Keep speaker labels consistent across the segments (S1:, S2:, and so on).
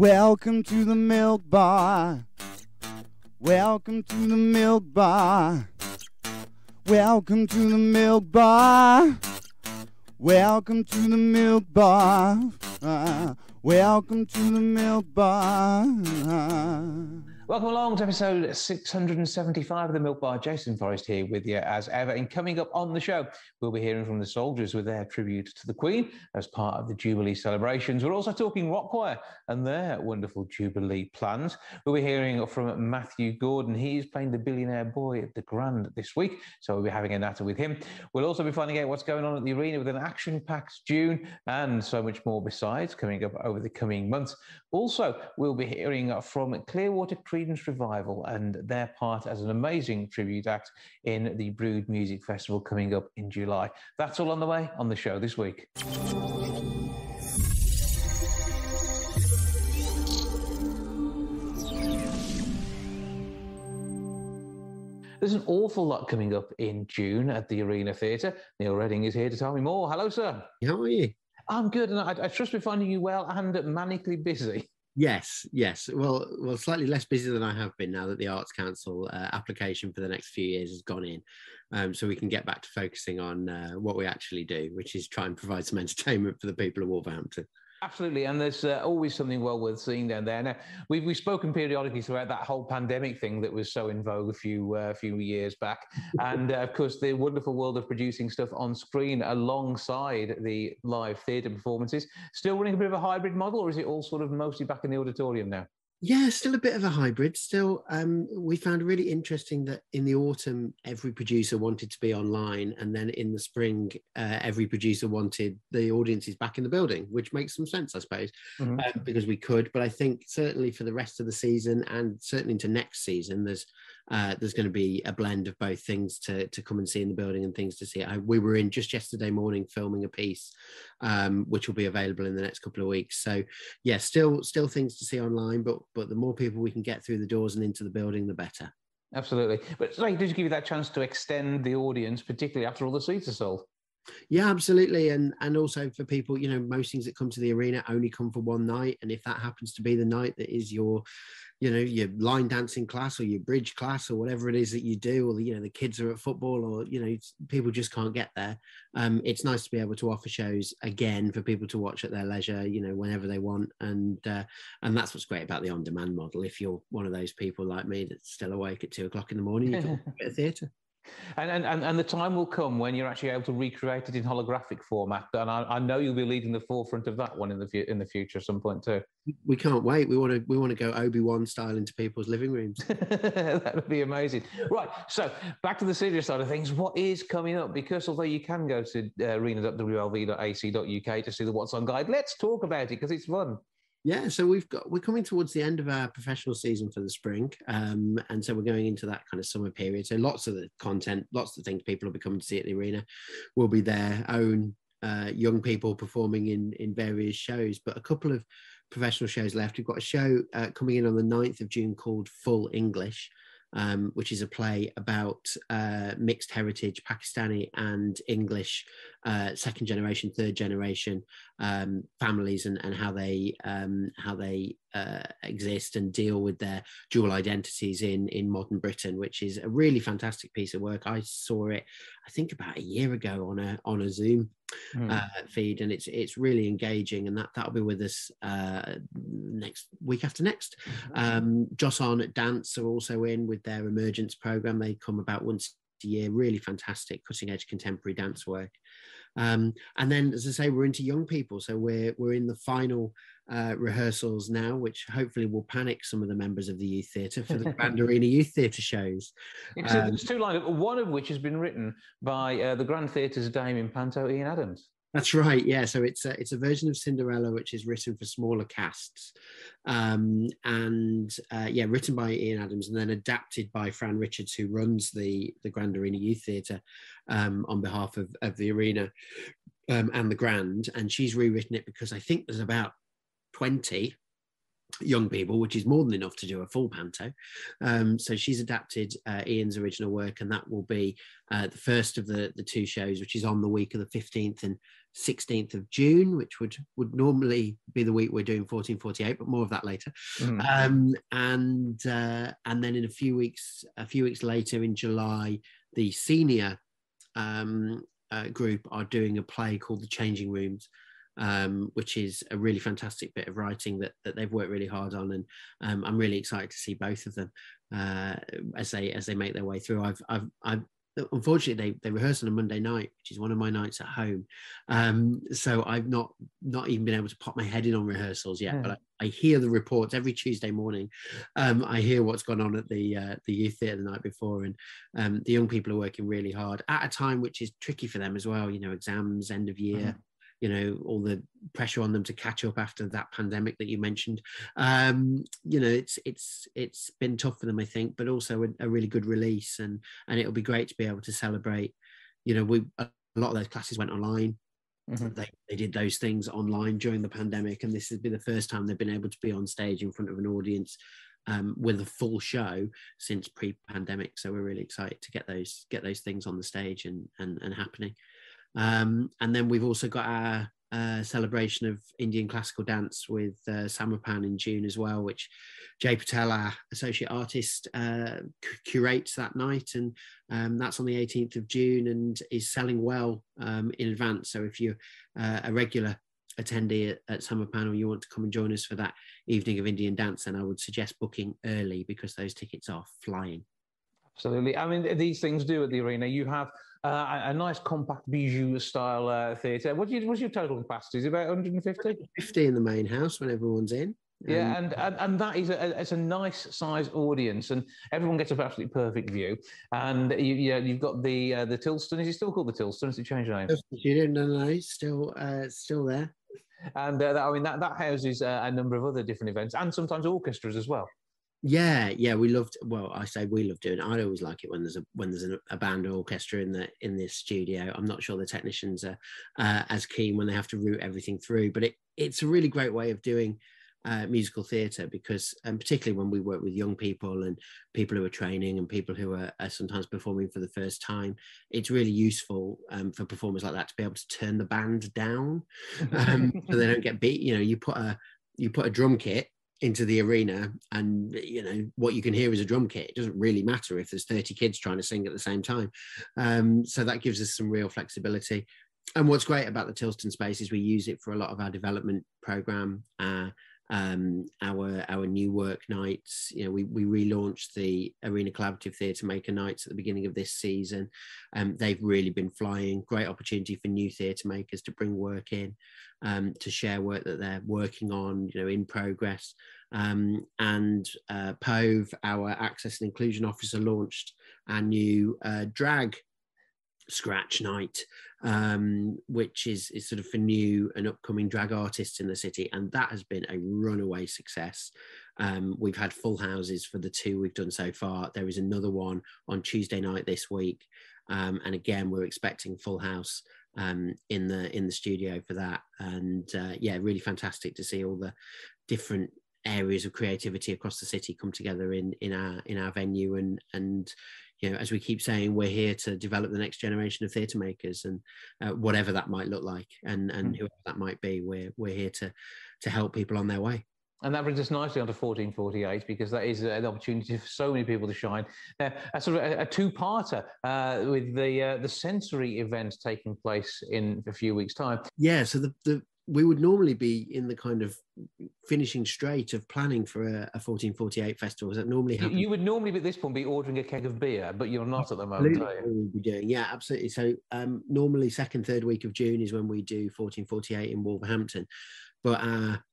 S1: Welcome to the milk bar. Welcome to the milk bar. Welcome to the milk bar. Welcome to the milk bar. Welcome to the milk bar.
S2: Welcome along to episode 675 of the Milk Bar. Jason Forrest here with you as ever. And coming up on the show, we'll be hearing from the Soldiers with their tribute to the Queen as part of the Jubilee celebrations. We're also talking rock choir and their wonderful Jubilee plans. We'll be hearing from Matthew Gordon. He's playing the Billionaire Boy at the Grand this week, so we'll be having a natter with him. We'll also be finding out what's going on at the arena with an action-packed June and so much more besides coming up over the coming months. Also, we'll be hearing from Clearwater Credence Revival and their part as an amazing tribute act in the Brewood Music Festival coming up in July. That's all on the way on the show this week. There's an awful lot coming up in June at the Arena Theatre. Neil Redding is here to tell me more. Hello, sir.
S3: How are you?
S2: I'm good, and I trust we're finding you well and manically busy.
S3: Yes. Well, slightly less busy than I have been now that the Arts Council application for the next few years has gone in, so we can get back to focusing on what we actually do, which is try and provide some entertainment for the people of Wolverhampton.
S2: Absolutely, and there's always something well worth seeing down there. Now, we've spoken periodically throughout that whole pandemic thing that was so in vogue a few years back, and of course the wonderful world of producing stuff on screen alongside the live theatre performances. Still running a bit of a hybrid model, or is it all sort of mostly back in the auditorium now?
S3: Yeah, still a bit of a hybrid. Still, we found really interesting that in the autumn, every producer wanted to be online. And then in the spring, every producer wanted the audiences back in the building, which makes some sense, I suppose, because we could. But I think certainly for the rest of the season and certainly into next season, there's going to be a blend of both things to come and see in the building and things to see. We were in just yesterday morning filming a piece, which will be available in the next couple of weeks. So yeah, still things to see online, but the more people we can get through the doors and into the building, the better.
S2: Absolutely. But like, did you give you that chance to extend the audience, particularly after all the seats are sold?
S3: Yeah, absolutely. And also for people, most things that come to the arena only come for one night. And if that happens to be the night that is your line dancing class or your bridge class or whatever it is that you do, or the kids are at football, or people just can't get there, it's nice to be able to offer shows again for people to watch at their leisure, whenever they want. And that's what's great about the on-demand model. If you're one of those people like me that's still awake at 2 o'clock in the morning, you can get a theatre.
S2: And the time will come when you're actually able to recreate it in holographic format, and I know you'll be leading the forefront of that one in the future at some point too.
S3: We can't wait. We want to go Obi-Wan style into people's living rooms.
S2: That would be amazing. Right, so back to the serious side of things. What is coming up? Because although you can go to arena.wlv.ac.uk to see the What's On guide, let's talk about it because it's fun.
S3: Yeah, so we're coming towards the end of our professional season for the spring, and so we're going into that kind of summer period. So lots of the content, lots of things people will be coming to see at the arena will be their own young people performing in various shows, but a couple of professional shows left. We've got a show coming in on the 9th of June called Full English, which is a play about mixed heritage, Pakistani and English, second generation, third generation families, and how they exist and deal with their dual identities in modern Britain, which is a really fantastic piece of work. I saw it, I think, about a year ago on a Zoom feed, and it's really engaging, and that'll be with us next week after next. Joss Arnott Dance are also in with their Emergence program. They come about once a year, really fantastic cutting edge contemporary dance work. And then, as I say, we're into young people, so we're in the final rehearsals now, which hopefully will panic some of the members of the youth theatre for the Grand Arena Youth Theatre shows.
S2: So there's two lined up, one of which has been written by the Grand Theatre's dame in Panto, Ian Adams.
S3: That's right, yeah. So it's a version of Cinderella which is written for smaller casts, written by Ian Adams and then adapted by Fran Richards, who runs the Grand Arena Youth Theatre on behalf of the Arena and the Grand, and she's rewritten it because I think there's about 20 young people, which is more than enough to do a full panto. So she's adapted Ian's original work, and that will be the first of the two shows, which is on the week of the 15th and 16th of June, which would normally be the week we're doing 1448, but more of that later. And then in a few weeks later in July, the senior group are doing a play called The Changing Rooms, which is a really fantastic bit of writing that they've worked really hard on, and I'm really excited to see both of them as they make their way through. I've unfortunately they rehearse on a Monday night, which is one of my nights at home, so I've not even been able to pop my head in on rehearsals yet. But I hear the reports every Tuesday morning. I hear what's gone on at the youth theatre the night before, and the young people are working really hard at a time which is tricky for them as well. Exams, end of year. All the pressure on them to catch up after that pandemic that you mentioned. It's been tough for them, I think, but also a really good release, and it'll be great to be able to celebrate. A lot of those classes went online. They did those things online during the pandemic, and this has been the first time they've been able to be on stage in front of an audience with a full show since pre-pandemic. So we're really excited to get those things on the stage and happening. And then we've also got our celebration of Indian classical dance with Samapan in June as well, which Jay Patel, our associate artist, curates that night, and that's on the 18th of June and is selling well in advance. So if you're a regular attendee at Samapan, or you want to come and join us for that evening of Indian dance, then I would suggest booking early, because those tickets are flying.
S2: Absolutely. I mean, these things do at the arena. You have a nice compact bijou style theatre. What's your total capacity? Is it about 150?
S3: 50 in the main house when everyone's in.
S2: Yeah, and that is it's a nice size audience, and everyone gets a absolutely perfect view. And you've got the Tilston. Is it still called the Tilston? Has it changed name?
S3: No, still there.
S2: And that houses a number of other different events, and sometimes orchestras as well.
S3: Yeah, we loved. Well, I say we love doing it. I always like it when there's a band or orchestra in this studio. I'm not sure the technicians are as keen when they have to route everything through, but it's a really great way of doing musical theatre, because particularly when we work with young people and people who are training and people who are sometimes performing for the first time, it's really useful for performers like that to be able to turn the band down so they don't get beat. You put a drum kit into the arena, and what you can hear is a drum kit. It doesn't really matter if there's 30 kids trying to sing at the same time. So that gives us some real flexibility. And what's great about the Tilston space is we use it for a lot of our development program, our new work nights. We relaunched the Arena Collaborative Theatre Maker nights at the beginning of this season. They've really been flying. Great opportunity for new theatre makers to bring work in, to share work that they're working on, in progress. And Pove, our Access and Inclusion Officer, launched our new drag scratch night, which is sort of for new and upcoming drag artists in the city, and that has been a runaway success. We've had full houses for the 2 we've done so far. There is another one on Tuesday night this week, and again we're expecting full house in the studio for that. And really fantastic to see all the different areas of creativity across the city come together in our venue, and as we keep saying, we're here to develop the next generation of theatre makers, and whatever that might look like, and whoever that might be, we're here to help people on their way.
S2: And that brings us nicely onto 1448, because that is an opportunity for so many people to shine. A sort of a two-parter with the sensory event taking place in a few weeks' time.
S3: Yeah, so we would normally be in the kind of finishing straight of planning for a 1448 festival. That normally happens. You
S2: would normally at this point be ordering a keg of beer, but you're not at the moment, are you?
S3: We'll be doing, yeah, absolutely. So normally second, third week of June is when we do 1448 in Wolverhampton, but our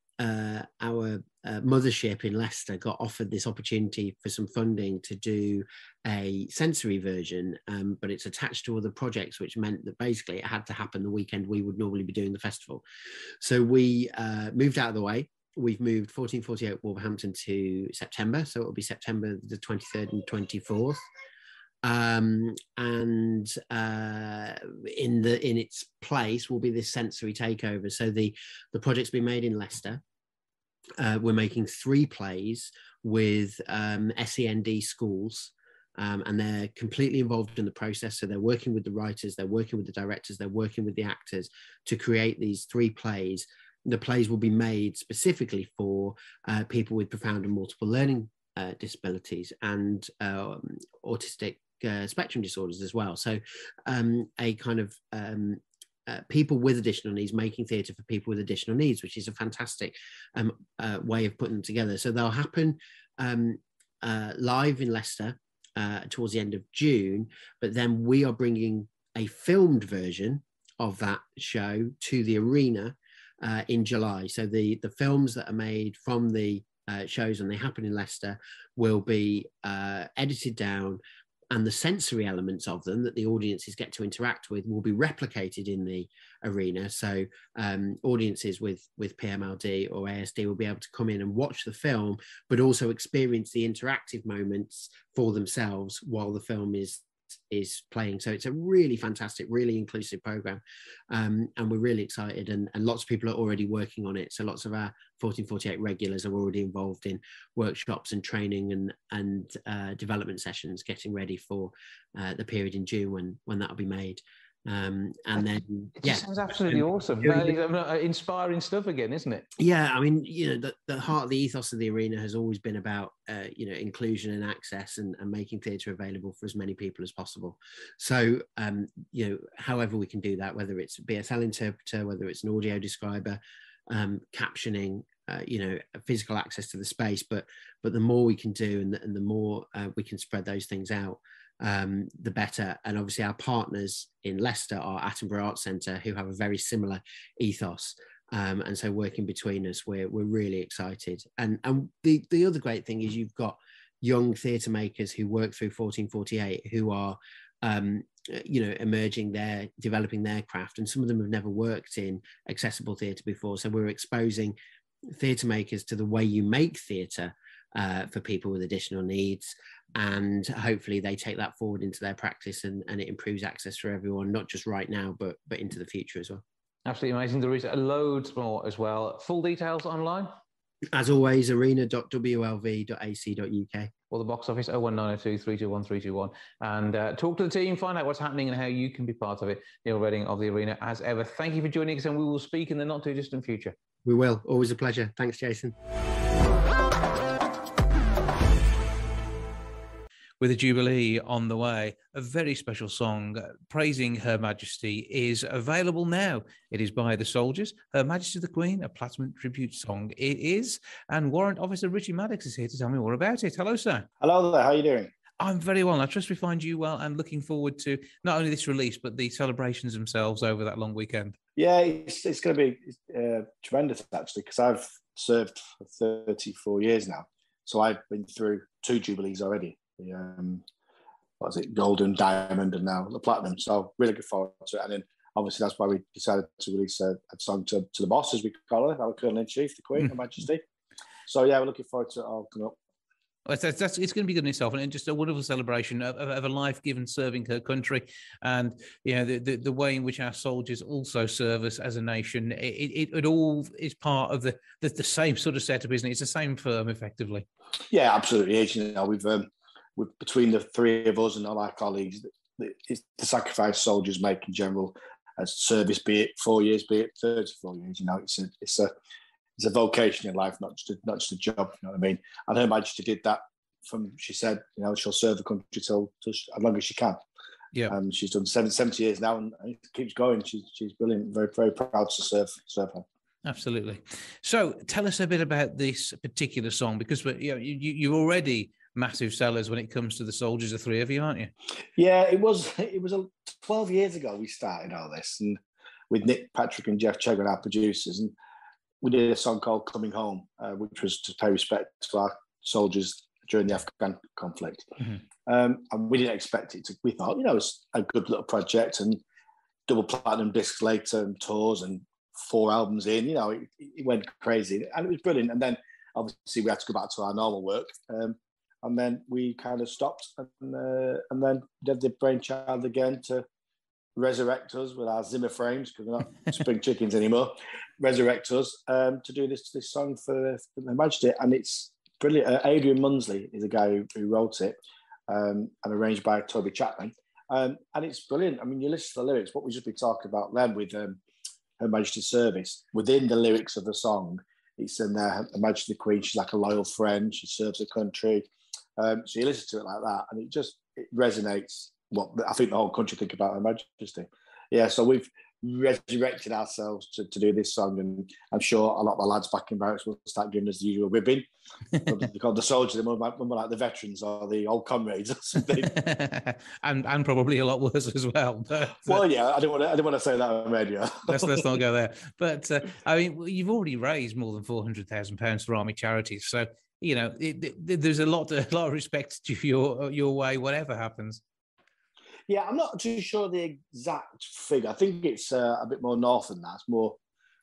S3: mothership in Leicester got offered this opportunity for some funding to do a sensory version, but it's attached to other projects, which meant that basically it had to happen the weekend we would normally be doing the festival. So we moved out of the way. We've moved 1448 Wolverhampton to September, so it'll be September the 23rd and 24th. In its place will be this sensory takeover. So the project's been made in Leicester. We're making 3 plays with SEND schools and they're completely involved in the process. So they're working with the writers, they're working with the directors, they're working with the actors to create these 3 plays. The plays will be made specifically for people with profound and multiple learning disabilities and autistic spectrum disorders as well. So a kind of people with additional needs making theatre for people with additional needs, which is a fantastic way of putting them together. So they'll happen live in Leicester towards the end of June, but then we are bringing a filmed version of that show to the arena in July. So the films that are made from the shows, and they happen in Leicester, will be edited down, and the sensory elements of them that the audiences get to interact with will be replicated in the arena. So audiences with PMLD or ASD will be able to come in and watch the film, but also experience the interactive moments for themselves while the film is playing. So it's a really fantastic, really inclusive program, and we're really excited, and lots of people are already working on it. So lots of our 1448 regulars are already involved in workshops and training and development sessions, getting ready for the period in June when that'll be made. And then
S2: it sounds absolutely awesome. Inspiring stuff again, isn't it?
S3: Yeah, I mean, the heart of the ethos of the arena has always been about inclusion and access and making theatre available for as many people as possible. So however we can do that, whether it's a BSL interpreter, whether it's an audio describer, captioning, physical access to the space, but the more we can do and the more we can spread those things out, the better. And obviously our partners in Leicester are Attenborough Arts Centre, who have a very similar ethos, and so working between us, we're really excited. And the other great thing is you've got young theatre makers who work through 1448 who are emerging developing their craft, and some of them have never worked in accessible theatre before. So we're exposing theatre makers to the way you make theatre for people with additional needs, and hopefully they take that forward into their practice, and it improves access for everyone, not just right now but into the future as well. Absolutely amazing. There is loads more as well. Full details online, as always, arena.wlv.ac.uk, or the box office 01902 321 321, and talk to the team, find out what's happening and how you can be part of it. Neil Redding of the Arena, as ever, thank you for joining us, and we will speak in the not too distant future. We will. Always a pleasure. Thanks, Jason. With a Jubilee on the way, a very special song praising Her Majesty is available now. It is by the Soldiers, Her Majesty the Queen, a platinum tribute song it is. And Warrant Officer Richie Maddox is here to tell me more about it. Hello, sir. Hello there. How are you doing? I'm very well. I trust we find you well, and looking forward to not only this release, but the celebrations themselves over that long weekend. Yeah, it's going to be tremendous, actually, because I've served for 34 years now. So I've been through 2 Jubilees already. What was it, Golden, Diamond, and now the Platinum. So really looking forward to it. And then obviously that's why we decided to release a song to the boss, as we call her, our Colonel-in-Chief, the Queen, Her Majesty. So yeah, we're looking forward to it all coming up. It's going to be good in itself, and just a wonderful celebration of a life given serving her country, and the way in which our soldiers also serve us as a nation. It all is part of the same sort of setup, isn't it? It's the same firm, effectively. Yeah, absolutely. We've between the 3 of us and all our colleagues, it's the sacrifice soldiers make in general as service, be it 4 years, be it 34 years. It's a vocation in life, not just a job. You know what I mean? And Her Majesty did that. She said, she'll serve the country till as long as she can. Yeah. And she's done 70 years now, and it keeps going. She's brilliant. Very, very proud to serve her. Absolutely. So tell us a bit about this particular song, because you're already massive sellers when it comes to the Soldiers, the 3 of you, aren't you? Yeah, it was 12 years ago we started all this, and with Nick, Patrick and Jeff Chegwin, our producers, and we did a song called Coming Home, which was to pay respect to our soldiers during the Afghan conflict. Mm-hmm. And we didn't expect it to. We thought, it's a good little project, and double platinum discs later, and tours, and 4 albums in, it went crazy, and it was brilliant. And then obviously we had to go back to our normal work. And then we kind of stopped, and then did the brainchild again to resurrect us with our Zimmer frames, because we're not spring chickens anymore. Resurrect us to do this song for Her Majesty, and it's brilliant. Adrian Munsley is the guy who wrote it,
S4: and arranged by Toby Chapman. And it's brilliant. I mean, you listen to the lyrics, what we've just been talking about then with Her Majesty's service. Within the lyrics of the song, it's in there, Her Majesty the Queen, she's like a loyal friend, she serves the country. So you listen to it like that, and it resonates what I think the whole country think about Her Majesty. Yeah, so we've resurrected ourselves to do this song, and I'm sure a lot of the lads back in barracks will start giving us the usual ribbing. They're called the soldiers, they're more like the veterans or the old comrades or something.
S2: and probably a lot worse as well. But,
S4: well, yeah, I didn't want to say that on radio.
S2: let's not go there. But I mean, you've already raised more than £400,000 for army charities, so you know there's a lot of respect to your way, whatever happens.
S4: Yeah, I'm not too sure the exact figure. I think it's a bit more north than that. It's more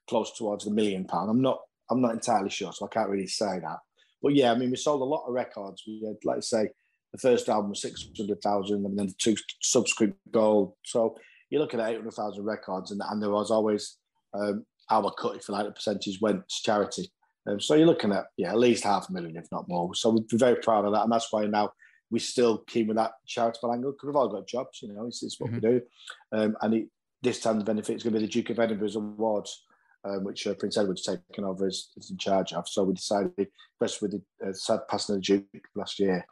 S4: close towards the £1 million. I'm not entirely sure, so I can't really say that. But yeah, I mean, we sold a lot of records. We had, like I say, the first album was 600,000, and then the 2 subsequent gold. So you're looking at 800,000 records, and there was always our cut, if you like, the percentage went to charity. So you're looking at at least 500,000, if not more. So we're very proud of that, and that's why now we're still keen with that charitable angle, because we've all got jobs, you know, it's what we do. This time's benefit is going to be the Duke of Edinburgh's Awards, which Prince Edward's taken over as in charge of. So we decided, especially with the sad passing of the Duke last year,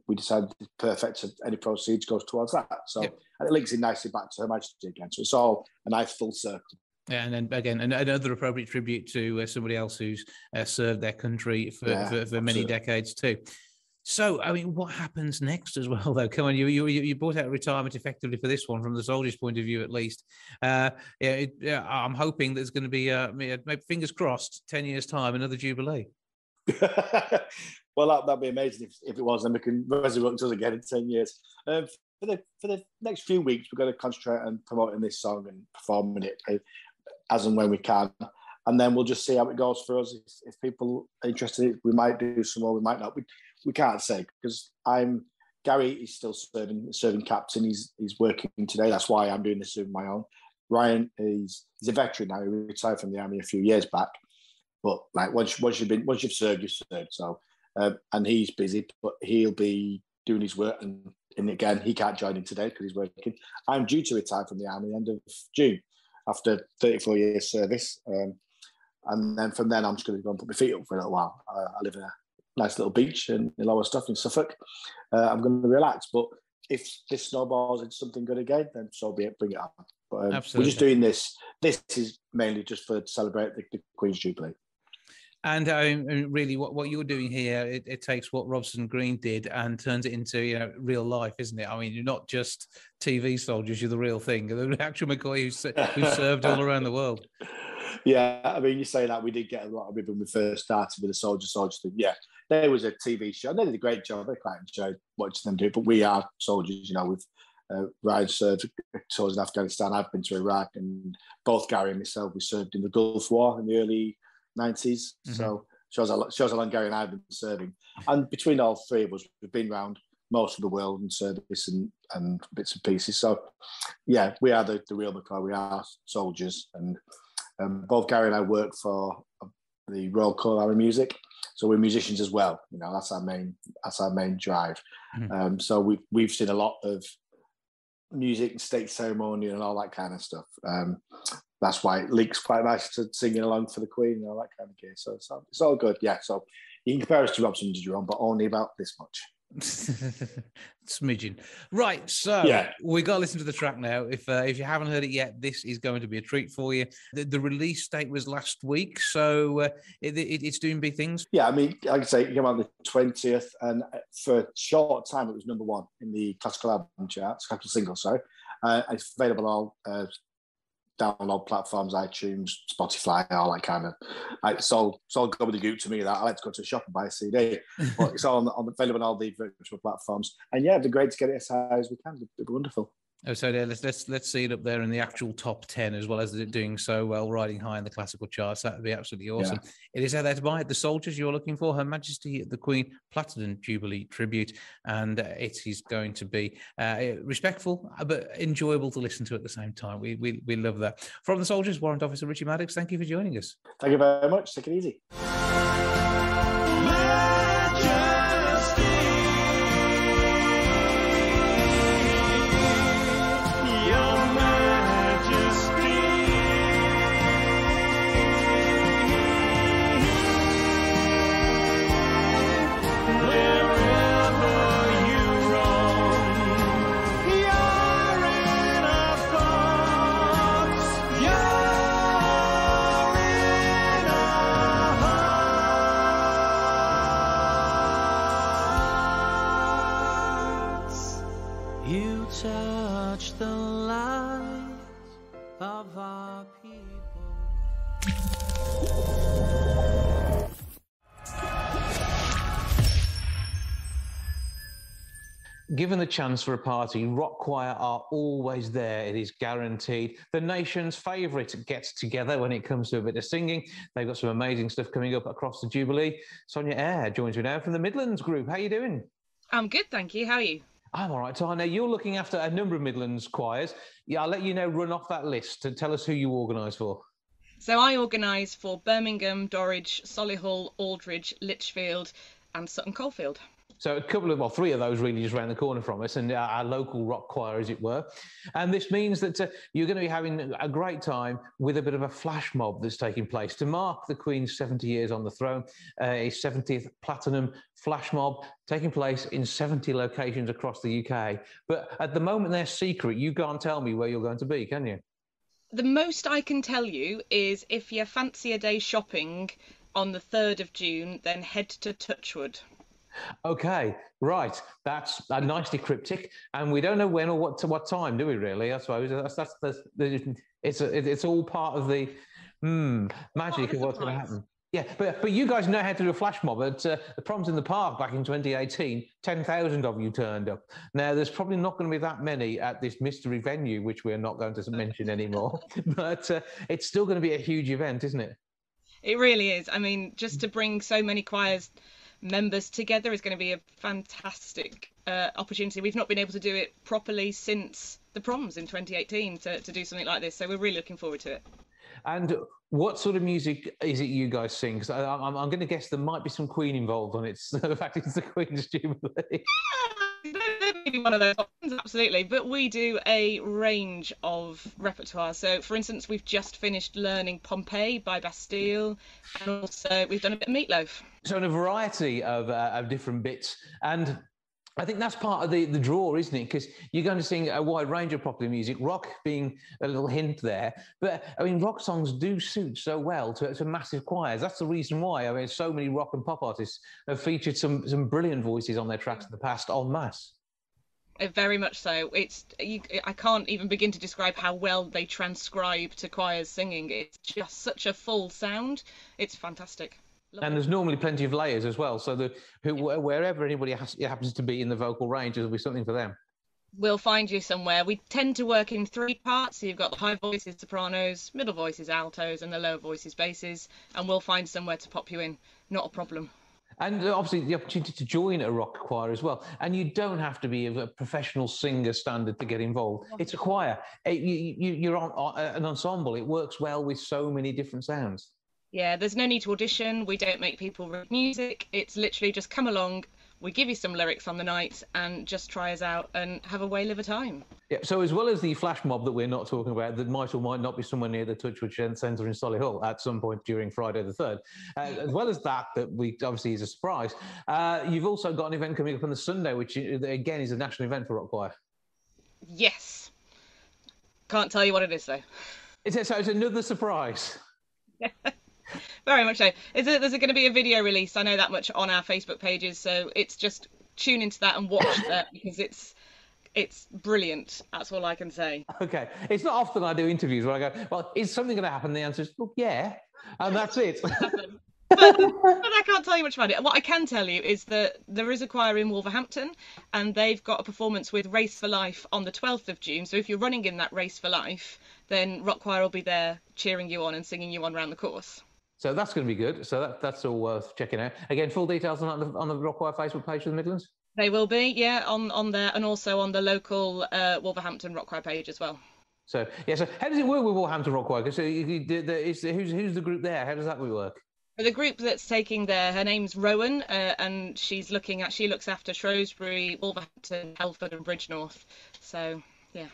S4: we decided it's perfect if any proceeds goes towards that. So and it links in nicely back to Her Majesty again. So it's all a nice full circle.
S2: Yeah, and then again, another appropriate tribute to somebody else who's served their country for many decades too. So, I mean, what happens next as well, though? Come on, you brought out retirement effectively for this one, from the Soldiers' point of view, at least. I'm hoping there's going to be, maybe fingers crossed, 10 years' time, another Jubilee.
S4: Well, that'd be amazing if it was, and we can resurrect us again in 10 years. For the next few weeks, we're going to concentrate on promoting this song and performing it as and when we can. And then we'll just see how it goes for us. If people are interested, we might do some more, we might not. We can't say, because Gary is still serving captain. He's working today. That's why I'm doing this on my own. Ryan he's a veteran now. He retired from the army a few years back. But like once you've served, you've served. So and he's busy, but he'll be doing his work. And again, he can't join in today because he's working. I'm due to retire from the army end of June after 34 years service. And then from then, I'm just going to go and put my feet up for a little while. I live in a nice little beach in Lower Stuff in Suffolk. I'm going to relax. But if this snowballs into something good again, then so be it, bring it on. But we're just doing this. This is mainly just to celebrate the Queen's Jubilee.
S2: And really, what you're doing here, it takes what Robson Green did and turns it into real life, isn't it? I mean, you're not just TV soldiers; you're the real thing. The actual McCoy who served all around the world.
S4: Yeah, I mean, you say that we did get a lot of ribbon when we first started with the Soldiers thing. Yeah, there was a TV show. They did a great job. I quite enjoyed watching them do it. But we are soldiers, with Ryan served tours in Afghanistan. I've been to Iraq, and both Gary and myself, we served in the Gulf War in the early 90s. Mm-hmm. So shows how long Gary and I have been serving. And between all three of us, we've been around most of the world in service and bits and pieces. So, yeah, we are the real McCoy. We are soldiers. And both Gary and I work for the Royal Clearwater Music. So we're musicians as well. That's our main drive. Mm-hmm. So we've seen a lot of music and state ceremony and all that kind of stuff. That's why it links quite nice to singing along for the Queen and all that kind of gear. So it's all good. Yeah. So you can compare us to Robson and Jerome, but only about this much.
S2: Smidgen. Right, so we got to listen to the track now. If you haven't heard it yet, this is going to be a treat for you. The release date was last week, so it's doing big things.
S4: Yeah, I mean, like I say, it came out the 20th, and for a short time, it was number one in the classical album charts, classical single, sorry. It's available on download platforms, iTunes, Spotify, all that kind of. It's all gobbledygook to me. That I like to go to a shop and buy a CD, but it's all available on all the virtual platforms. And yeah, it'd be great to get it as high as we can. It'd be wonderful.
S2: Oh, so let's see it up there in the actual top 10, as well as it doing so well, riding high in the classical charts. That would be absolutely awesome. Yeah. It is out there to buy. The Soldiers you're looking for, Her Majesty the Queen Platinum Jubilee tribute, and it is going to be respectful but enjoyable to listen to at the same time. We love that. From the Soldiers, Warrant Officer Richie Maddox, thank you for joining us.
S4: Thank you very much. Take it easy.
S2: given the chance for a party, rock choir are always there. It is guaranteed. The nation's favourite gets together when it comes to a bit of singing. They've got some amazing stuff coming up across the Jubilee. Sonia Eyre joins me now from the Midlands group. How are you doing?
S5: I'm good, thank you. How are you?
S2: I'm all right, Tanya. You're looking after a number of Midlands choirs. Yeah, I'll let you know, run off that list and tell us who you organise for.
S5: So I organise for Birmingham, Dorridge, Solihull, Aldridge, Lichfield and Sutton Coldfield.
S2: So a couple of, well, three of those really just around the corner from us, and our local rock choir, as it were. And this means that you're going to be having a great time with a bit of a flash mob that's taking place to mark the Queen's 70 years on the throne, a 70th Platinum flash mob taking place in 70 locations across the UK. But at the moment they're secret. You can't tell me where you're going to be, can you?
S5: The most I can tell you is if you fancy a day shopping on the 3rd of June, then head to Touchwood.
S2: Okay, right. That's nicely cryptic, and we don't know when or what time, do we? Really? I suppose it's all part of the magic of what's going to happen. Yeah, but you guys know how to do a flash mob. At the Proms in the Park back in 2018, 10,000 of you turned up. Now, there's probably not going to be that many at this mystery venue, which we're not going to mention anymore. But it's still going to be a huge event, isn't it?
S5: It really is. I mean, just to bring so many choirs members together is going to be a fantastic opportunity. We've not been able to do it properly since the Proms in 2018 to do something like this, so we're really looking forward to it. And
S2: what sort of music is it you guys sing? Because I'm going to guess there might be some Queen involved on it. So the fact it's the Queen's Jubilee.
S5: Maybe one of those options, absolutely. But we do a range of repertoire. So, for instance, we've just finished learning Pompeii by Bastille, and also we've done a bit of Meatloaf.
S2: So, in a variety of different bits, and I think that's part of the draw, isn't it? Because you're going to sing a wide range of popular music, rock being a little hint there. But, I mean, rock songs do suit so well to massive choirs. That's the reason why. I mean, so many rock and pop artists have featured some brilliant voices on their tracks in the past, en masse.
S5: Very much so. I can't even begin to describe how well they transcribe to choirs singing. It's just such a full sound. It's fantastic.
S2: And there's normally plenty of layers as well, so wherever anybody happens to be in the vocal range, there'll be something for them.
S5: We'll find you somewhere. We tend to work in 3 parts. So you've got the high voices, sopranos, middle voices, altos, and the lower voices, basses, and we'll find somewhere to pop you in. Not a problem.
S2: And obviously the opportunity to join a rock choir as well. And you don't have to be a professional singer standard to get involved. It's a choir. You're on an ensemble. It works well with so many different sounds.
S5: Yeah, there's no need to audition. We don't make people read music. It's literally just come along, we give you some lyrics on the night and just try us out and have a live a time.
S2: Yeah, so as well as the flash mob that we're not talking about, that might or might not be somewhere near the Touchwood Centre in Solihull at some point during Friday the 3rd, as well as that we obviously is a surprise, you've also got an event coming up on the Sunday, which again is a national event for rock choir.
S5: Yes. Can't tell you what it is, though.
S2: So it's another surprise.
S5: Very much so. There's going to be a video release, I know that much, on our Facebook pages, so it's just tune into that and watch that because it's brilliant. That's all I can say. Okay.
S2: It's not often I do interviews where I go, well, is something going to happen? The answer is, well, yeah, and that's it.
S5: But I can't tell you much about it. What I can tell you is that there is a choir in Wolverhampton and they've got a performance with Race for Life on the 12th of June. So if you're running in that Race for Life, then rock choir will be there cheering you on and singing you on around the course.
S2: So that's going to be good. So that's all worth checking out. Again, full details on the Rock Choir Facebook page for the Midlands?
S5: They will be, yeah, on there, and also on the local Wolverhampton Rock Choir page as well.
S2: So, yeah, so how does it work with Wolverhampton Rock Choir? So who's the group there? How does that work?
S5: The group that's taking there, her name's Rowan, and she looks after Shrewsbury, Wolverhampton, Telford and Bridgnorth. So, yeah.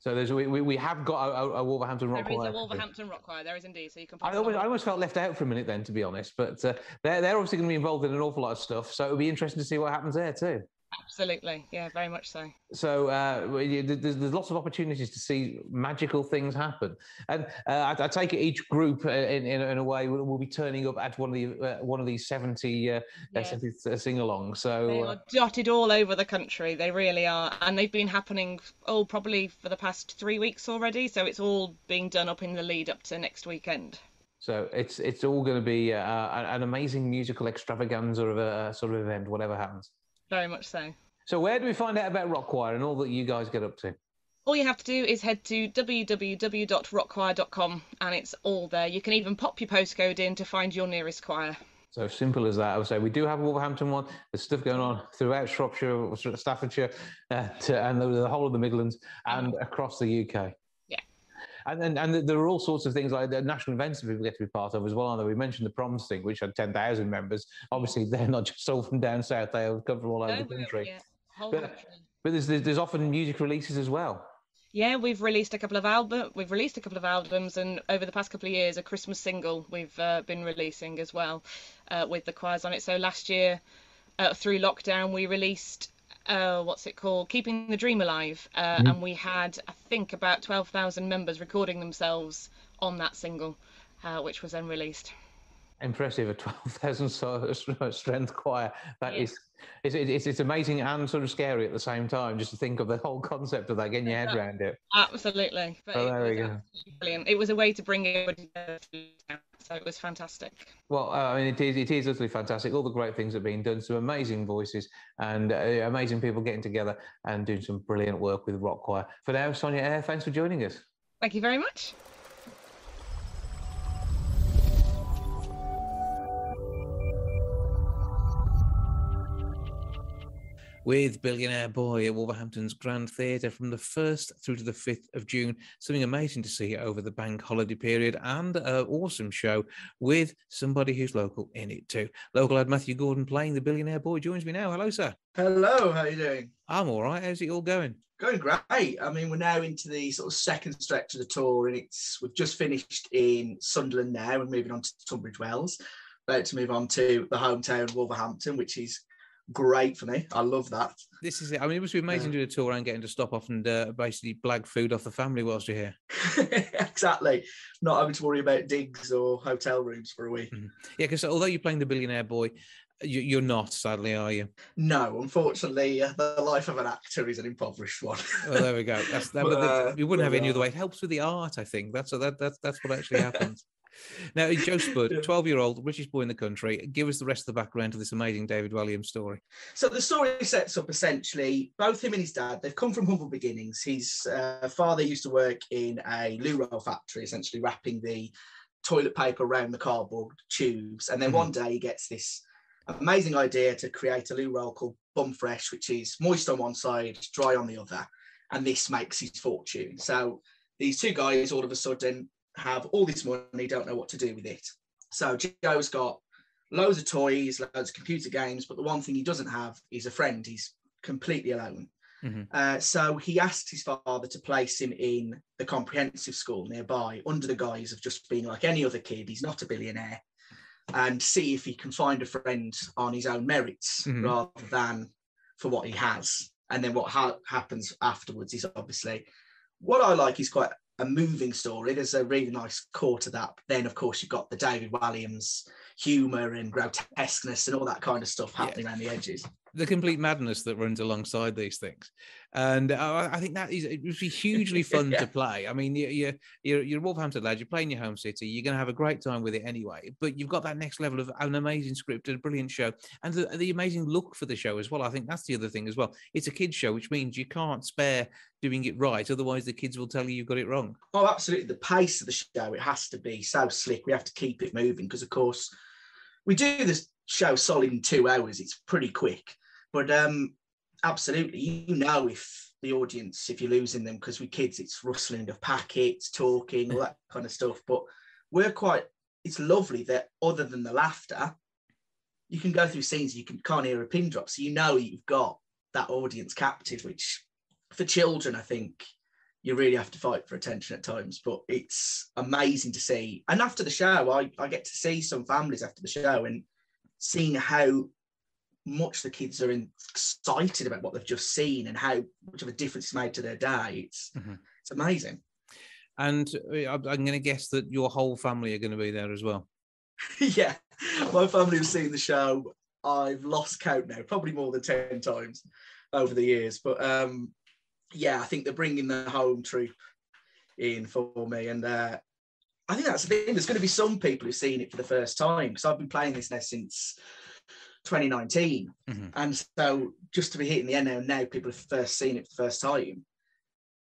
S5: So
S2: we have got a Wolverhampton Rock Choir.
S5: There is a Wolverhampton Rock Choir, there is indeed. So you can.
S2: I almost felt left out for a minute then, to be honest. But they're obviously going to be involved in an awful lot of stuff. So it'll be interesting to see what happens there too.
S5: Absolutely, yeah, very much so.
S2: So there's lots of opportunities to see magical things happen, and I take it each group in a way will be turning up at one of these 70 sing-alongs. So
S5: they are dotted all over the country. They really are, and they've been happening probably for the past 3 weeks already. So it's all being done up in the lead up to next weekend.
S2: So it's all going to be an amazing musical extravaganza of a sort of event, whatever happens.
S5: Very much so.
S2: So where do we find out about Rock Choir and all that you guys get up to?
S5: All you have to do is head to www.rockchoir.com and it's all there. You can even pop your postcode in to find your nearest choir.
S2: So simple as that. I would say we do have a Wolverhampton one. There's stuff going on throughout Shropshire, Staffordshire, and the whole of the Midlands and across the UK.
S5: Yeah.
S2: And there are all sorts of things like the national events that people get to be part of as well. Although we mentioned the Proms thing, which had 10,000 members. Obviously, they're not just all from down south. They come from all over the country.
S5: Yeah, whole country.
S2: But there's often music releases as well.
S5: Yeah, we've released a couple of albums, and over the past couple of years, a Christmas single we've been releasing as well, with the choirs on it. So last year, through lockdown, we released what's it called, Keeping the Dream Alive, and we had, I think, about 12,000 members recording themselves on that single, which was then released.
S2: Impressive, a 12,000 strength choir. That is, it's amazing and sort of scary at the same time, just to think of the whole concept of that, getting your head around it.
S5: Absolutely. But
S2: there we go.
S5: Brilliant. It was a way to bring everybody together, so it was fantastic.
S2: Well, I mean, it is utterly fantastic. All the great things have been done, some amazing voices and amazing people getting together and doing some brilliant work with Rock Choir. For now, Sonia, thanks for joining us.
S5: Thank you very much.
S2: With Billionaire Boy at Wolverhampton's Grand Theatre from the 1st through to the 5th of June. Something amazing to see over the bank holiday period, and an awesome show with somebody who's local in it too. Local lad Matthew Gordon playing the Billionaire Boy joins me now. Hello, sir.
S6: Hello, how are you doing?
S2: I'm all right. How's it all going?
S6: Going great. I mean, we're now into the sort of second stretch of the tour, and we've just finished in Sunderland now and moving on to Tunbridge Wells. About to move on to the hometown Wolverhampton, which is great for me. I love that.
S2: This is it. I mean, it must be amazing doing a tour and getting to stop off and basically blag food off the family whilst you're here.
S6: Exactly. Not having to worry about digs or hotel rooms for a week.
S2: Mm-hmm. Yeah, because although you're playing the Billionaire Boy, you're not, sadly, are you?
S6: No, unfortunately, the life of an actor is an impoverished one.
S2: Well, there we go. We wouldn't have it any other way. It helps with the art, I think. That's what actually happens. Now, Joe Spud, 12-year-old, richest boy in the country. Give us the rest of the background to this amazing David Walliams story.
S6: So the story sets up essentially, both him and his dad, they've come from humble beginnings. His father used to work in a loo roll factory, essentially wrapping the toilet paper around the cardboard tubes. And then one day he gets this amazing idea to create a loo roll called Bum Fresh, which is moist on one side, dry on the other. And this makes his fortune. So these two guys all of a sudden have all this money, don't know what to do with it. So Joe's got loads of toys, loads of computer games, but the one thing he doesn't have is a friend. He's completely alone. So he asked his father to place him in the comprehensive school nearby under the guise of just being like any other kid. He's not a billionaire, and see if he can find a friend on his own merits rather than for what he has. And then what happens afterwards is obviously what I like is quite a moving story. There's a really nice core to that. But then, of course, you've got the David Walliams humour and grotesqueness and all that kind of stuff happening around the edges.
S2: The complete madness that runs alongside these things. And I think it would be hugely fun to play. I mean, you're a Wolverhampton lad, you're playing your home city, you're going to have a great time with it anyway, but you've got that next level of an amazing script and a brilliant show, and the amazing look for the show as well. I think that's the other thing as well. It's a kids' show, which means you can't spare doing it right, otherwise the kids will tell you you've got it wrong. Oh,
S6: absolutely. The pace of the show, it has to be so slick. We have to keep it moving because, of course, we do this show solid in 2 hours. It's pretty quick. But absolutely, you know, if the audience, if you're losing them, because with kids, it's rustling of packets, talking, all that kind of stuff. But it's lovely that other than the laughter, you can go through scenes you can't hear a pin drop. So you know you've got that audience captive, which for children, I think you really have to fight for attention at times. But it's amazing to see. And after the show, I get to see some families after the show and seeing how much the kids are excited about what they've just seen and how much of a difference it's made to their day. It's amazing.
S2: And I'm going to guess that your whole family are going to be there as well.
S6: Yeah, my family have seen the show. I've lost count now, probably more than 10 times over the years. But I think they're bringing the home troupe in for me. And I think that's the thing. There's going to be some people who've seen it for the first time, because I've been playing this now since 2019. And so just to be hitting the end now people have first seen it for the first time,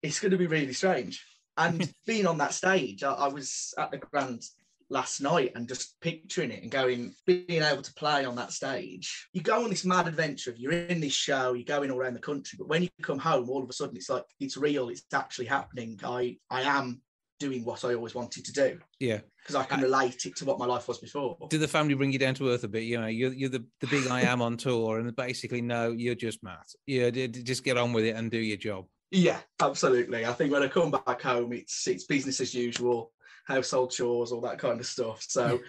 S6: it's going to be really strange. And being on that stage, I was at the Grand last night and just picturing it and being able to play on that stage. You go on this mad adventure of you're in this show, you're going all around the country, but when you come home, all of a sudden it's like, it's real, it's actually happening. I am doing what I always wanted to do.
S2: Yeah.
S6: Because I can relate it to what my life was before.
S2: Did the family bring you down to earth a bit? You know, you're the big I am on tour, and basically, no, you're just Matt. Yeah, just get on with it and do your job.
S6: Yeah, absolutely. I think when I come back home, it's business as usual, household chores, all that kind of stuff. So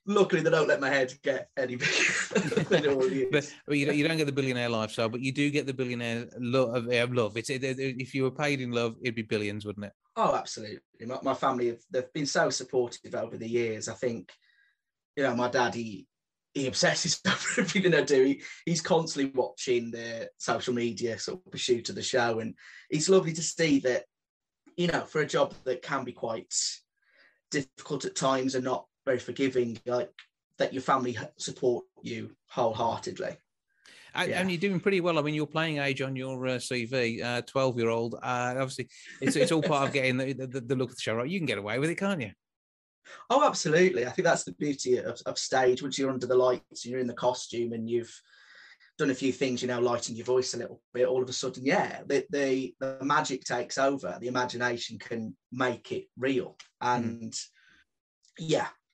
S6: luckily they don't let my head get any bigger.
S2: But you don't get the billionaire lifestyle, but you do get the billionaire love. If you were paid in love, it'd be billions, wouldn't it?
S6: Oh, absolutely. My family, they've been so supportive over the years. I think, my dad, he obsesses over everything I do. He's constantly watching the social media sort of pursuit of the show. And it's lovely to see that, for a job that can be quite difficult at times and not very forgiving, like that your family support you wholeheartedly.
S2: And you're doing pretty well. I mean, your playing age on your CV, 12-year-old. Obviously, it's all part of getting the look of the show, right? You can get away with it, can't you?
S6: Oh, absolutely. I think that's the beauty of stage. Once you're under the lights and you're in the costume and you've done a few things, lighting your voice a little bit, all of a sudden, the magic takes over. The imagination can make it real. And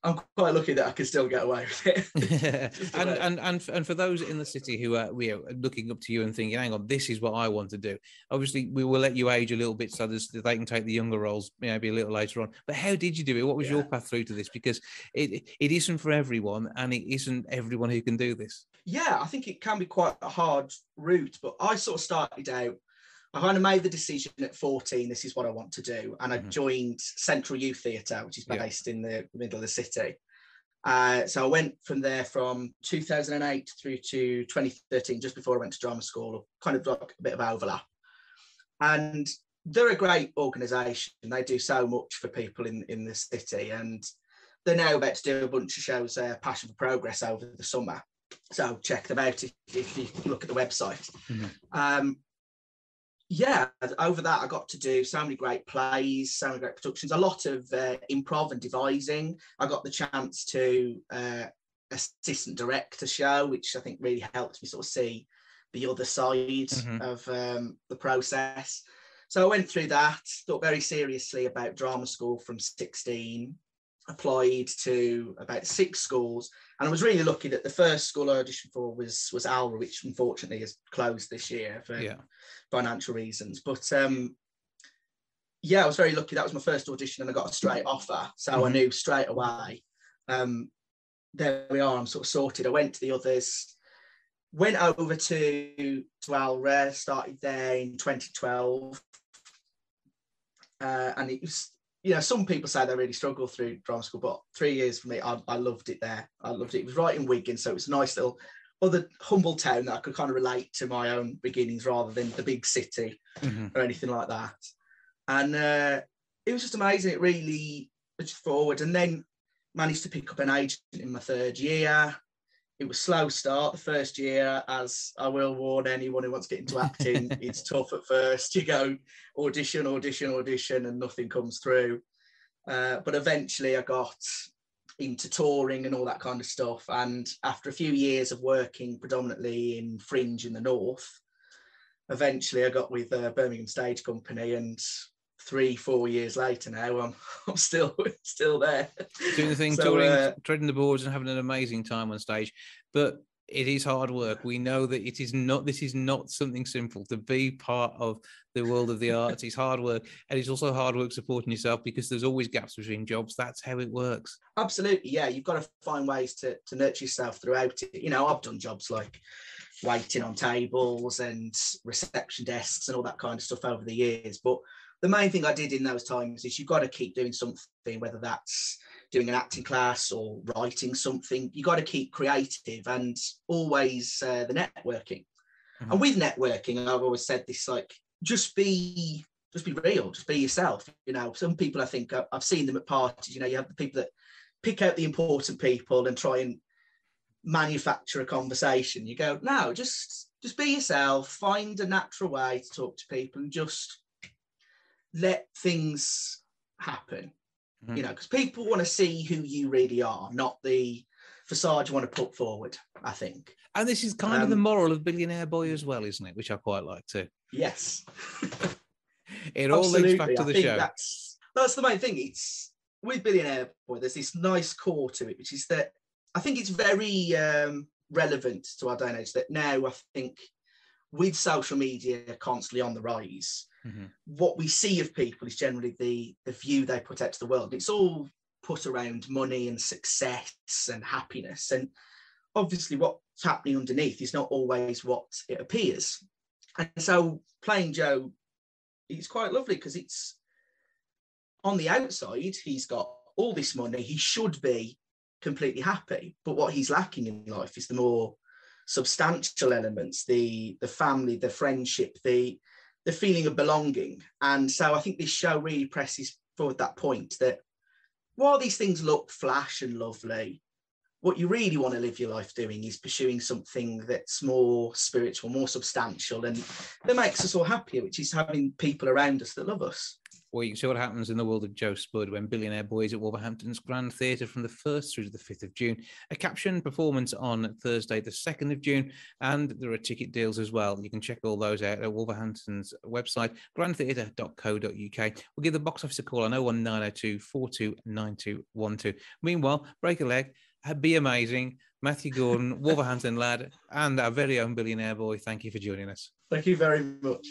S6: I'm quite lucky that I can still get away with it.
S2: and for those in the city who are looking up to you and thinking, hang on, this is what I want to do. Obviously, we will let you age a little bit so that they can take the younger roles maybe a little later on. But how did you do it? What was your path through to this? Because it isn't for everyone, and it isn't everyone who can do this. Yeah,
S6: I think it can be quite a hard route. But I sort of started out, I kind of made the decision at 14, this is what I want to do. And I joined Central Youth Theatre, which is based in the middle of the city. So I went from there from 2008 through to 2013, just before I went to drama school, kind of like a bit of overlap. And they're a great organisation. They do so much for people in the city. And they're now about to do a bunch of shows, Passion for Progress, over the summer. So check them out if you look at the website. Over that, I got to do so many great plays, so many great productions, a lot of improv and devising. I got the chance to assistant director show, which I think really helped me sort of see the other side of the process. So I went through that, thought very seriously about drama school from 16, applied to about 6 schools, and I was really lucky that the first school I auditioned for was Alra, which unfortunately has closed this year for financial reasons. But I was very lucky. That was my first audition and I got a straight offer, so I knew straight away, there we are, I'm sort of sorted. I went to the others, went over to Alra, started there in 2012, and it was, some people say they really struggle through drama school, but 3 years for me, I loved it there. I loved it. It was right in Wigan, so it was a nice little other humble town that I could kind of relate to my own beginnings rather than the big city or anything like that. And it was just amazing. It really pushed forward, and then managed to pick up an agent in my 3rd year. It was a slow start the first year, as I will warn anyone who wants to get into acting. It's tough at first. You go audition, and nothing comes through. But eventually I got into touring and all that kind of stuff. And after a few years of working predominantly in fringe in the north, eventually I got with Birmingham Stage Company, and 3-4 years later now, I'm still there.
S2: Doing the thing, touring, treading the boards and having an amazing time on stage. But it is hard work. We know that this is not something simple. To be part of the world of the arts is hard work. And it's also hard work supporting yourself, because there's always gaps between jobs. That's how it works.
S6: Absolutely, yeah. You've got to find ways to nurture yourself throughout it. I've done jobs like waiting on tables and reception desks and all that kind of stuff over the years. But the main thing I did in those times is you've got to keep doing something, whether that's doing an acting class or writing something. You've got to keep creative, and always the networking. And with networking, I've always said this, like, just be real, just be yourself. Some people, I think, I've seen them at parties, you have the people that pick out the important people and try and manufacture a conversation. You go, no, just be yourself, find a natural way to talk to people and just let things happen. You know, because people want to see who you really are, not the facade you want to put forward, I think.
S2: And this is kind of the moral of Billionaire Boy as well, isn't it? Which I quite like too.
S6: Yes.
S2: It all links back to the show.
S6: That's the main thing. It's with Billionaire Boy, there's this nice core to it, which is that I think it's very relevant to our day and age that now I think with social media constantly on the rise, what we see of people is generally the view they put out to the world. It's all put around money and success and happiness. And obviously what's happening underneath is not always what it appears. And so playing Joe, it's quite lovely because it's on the outside, he's got all this money. He should be completely happy. But what he's lacking in life is the more substantial elements, the family, the friendship, the feeling of belonging. And so I think this show really presses forward that point that while these things look flash and lovely, what you really want to live your life doing is pursuing something that's more spiritual, more substantial, and that makes us all happier, which is having people around us that love us.
S2: Well, you can see what happens in the world of Joe Spud when Billionaire Boy is at Wolverhampton's Grand Theatre from the 1st through to the 5th of June. A captioned performance on Thursday, the 2nd of June, and there are ticket deals as well. You can check all those out at Wolverhampton's website, grandtheatre.co.uk. We'll give the box office a call on 01902 429212. Meanwhile, break a leg, be amazing. Matthew Gordon, Wolverhampton lad, and our very own Billionaire Boy, thank you for joining us.
S6: Thank you very much.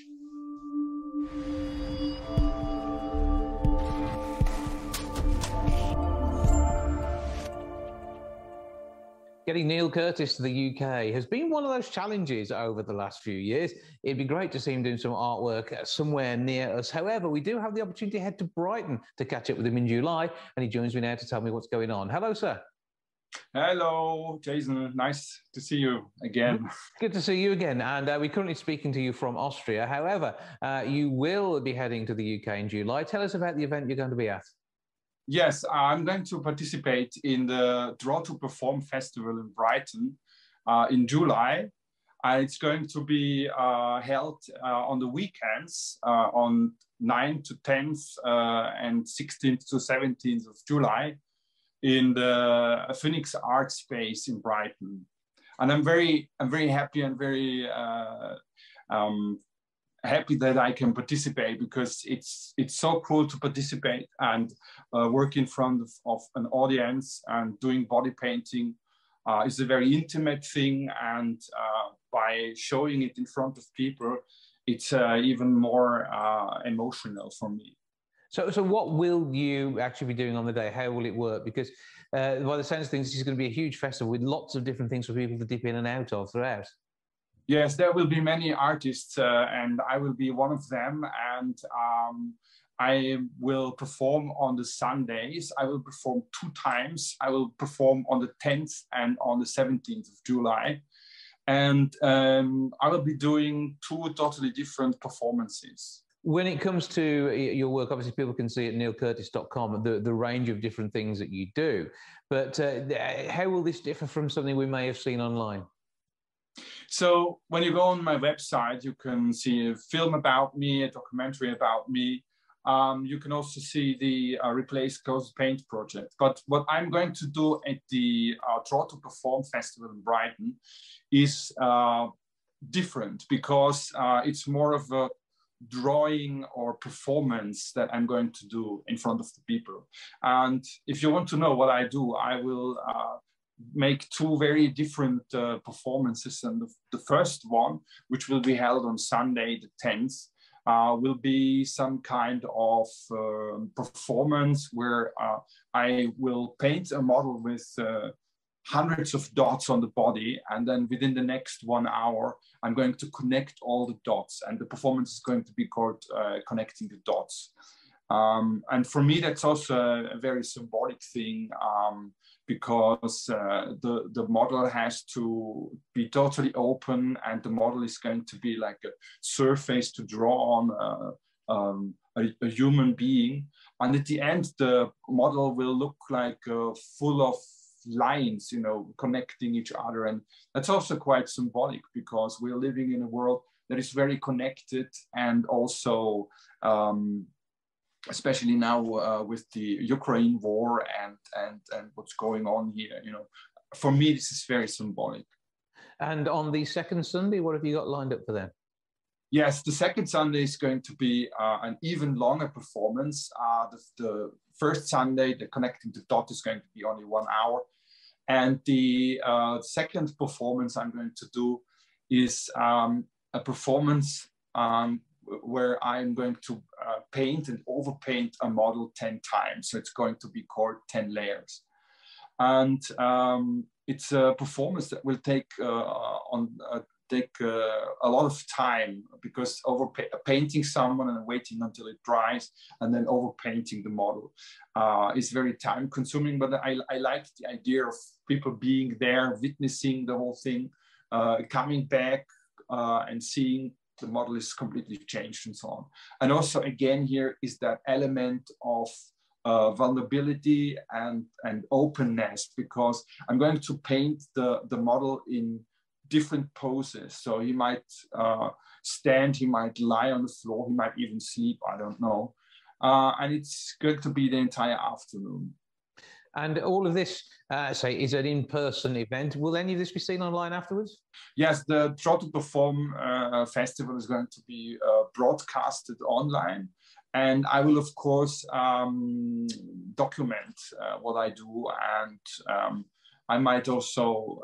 S2: Getting Neil Curtis to the UK has been one of those challenges over the last few years. It'd be great to see him doing some artwork somewhere near us. However, we do have the opportunity to head to Brighton to catch up with him in July, and he joins me now to tell me what's going on. Hello, sir.
S7: Hello, Jason. Nice to see you again.
S2: Good to see you again. And we're currently speaking to you from Austria. However, you will be heading to the UK in July. Tell us about the event you're going to be at.
S7: Yes, I'm going to participate in the Draw to Perform Festival in Brighton in July. It's going to be held on the weekends on 9th to 10th and 16th to 17th of July in the Phoenix Art Space in Brighton. And I'm very happy and very happy that I can participate because it's so cool to participate and work in front of an audience, and doing body painting is a very intimate thing, and by showing it in front of people, it's even more emotional for me.
S2: So what will you actually be doing on the day? How will it work? Because by the sense of things, this is going to be a huge festival with lots of different things for people to dip in and out of throughout.
S7: Yes, there will be many artists, and I will be one of them. And I will perform on the Sundays. I will perform 2 times. I will perform on the 10th and on the 17th of July. And I will be doing 2 totally different performances.
S2: When it comes to your work, obviously people can see at neilcurtis.com the range of different things that you do. But how will this differ from something we may have seen online?
S7: So when you go on my website, you can see a film about me, a documentary about me. You can also see the Replace Close Paint project. But what I'm going to do at the Draw to Perform Festival in Brighton is different, because it's more of a drawing or performance that I'm going to do in front of the people. And if you want to know what I do, I will make 2 very different performances. And the first one, which will be held on Sunday the 10th, will be some kind of performance where I will paint a model with hundreds of dots on the body, and then within the next 1 hour I'm going to connect all the dots, and the performance is going to be called Connecting the Dots. And for me that's also a very symbolic thing, because the model has to be totally open, and the model is going to be like a surface to draw on a human being. And at the end, the model will look like full of lines, you know, connecting each other. And that's also quite symbolic because we're living in a world that is very connected, and also especially now with the Ukraine war and what's going on here, you know, for me, this is very symbolic.
S2: And on the second Sunday, what have you got lined up for them?
S7: Yes, the second Sunday is going to be an even longer performance. The first Sunday, the Connecting the Dot, is going to be only 1 hour. And the second performance I'm going to do is a performance where I'm going to paint and overpaint a model 10 times. So it's going to be called 10 layers. And it's a performance that will take a lot of time, because painting someone and waiting until it dries and then overpainting the model is very time consuming. But I like the idea of people being there, witnessing the whole thing, coming back and seeing the model is completely changed and so on. And also again, here is that element of vulnerability and openness, because I'm going to paint the model in different poses. So he might stand, he might lie on the floor, he might even sleep, I don't know. And it's going to be the entire afternoon.
S2: And all of this, say, is an in-person event. Will any of this be seen online afterwards?
S7: Yes, the Draw to Perform festival is going to be broadcasted online. And I will, of course, document what I do, and I might also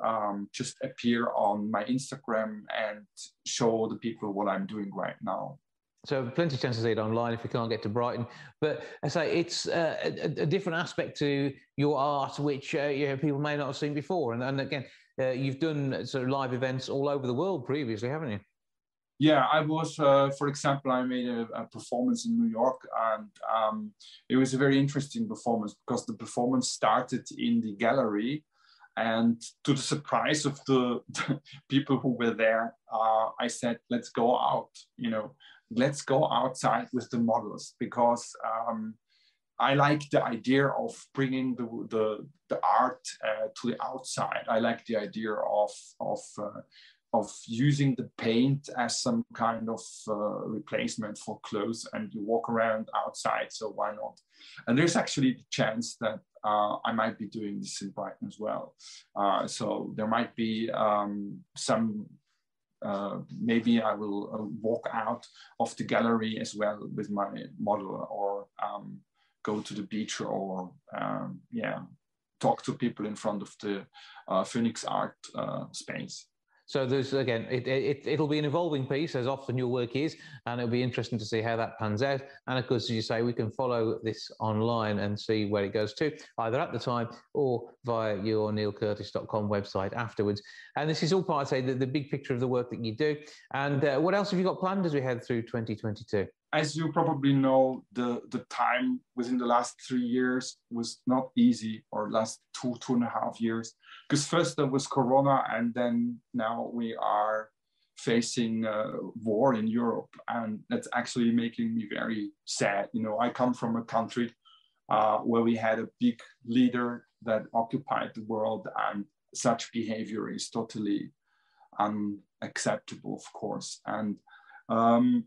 S7: just appear on my Instagram and show the people what I'm doing right now.
S2: So plenty of chance to see it online if you can't get to Brighton. But I say it's a different aspect to your art, which people may not have seen before. And again, you've done sort of live events all over the world previously, haven't you?
S7: Yeah, I was, for example, I made a performance in New York, and it was a very interesting performance because the performance started in the gallery. And to the surprise of the people who were there, I said, let's go out, you know, let's go outside with the models, because I like the idea of bringing the art to the outside. I like the idea of using the paint as some kind of replacement for clothes, and you walk around outside, so why not? And there's actually the chance that I might be doing this in Brighton as well. So there might be some, maybe I will walk out of the gallery as well with my model, or go to the beach, or yeah, talk to people in front of the Phoenix Art space.
S2: So there's, again, it'll be an evolving piece, as often your work is, and it'll be interesting to see how that pans out. And of course, as you say, we can follow this online and see where it goes to, either at the time or via your neilcurtis.com website afterwards. And this is all part, say, the big picture of the work that you do. And what else have you got planned as we head through 2022?
S7: As you probably know, the time within the last 3 years was not easy, or last two and a half years, because first there was Corona, and then now we are facing war in Europe, and that's actually making me very sad. You know, I come from a country where we had a big leader that occupied the world, and such behavior is totally unacceptable, of course. And I'm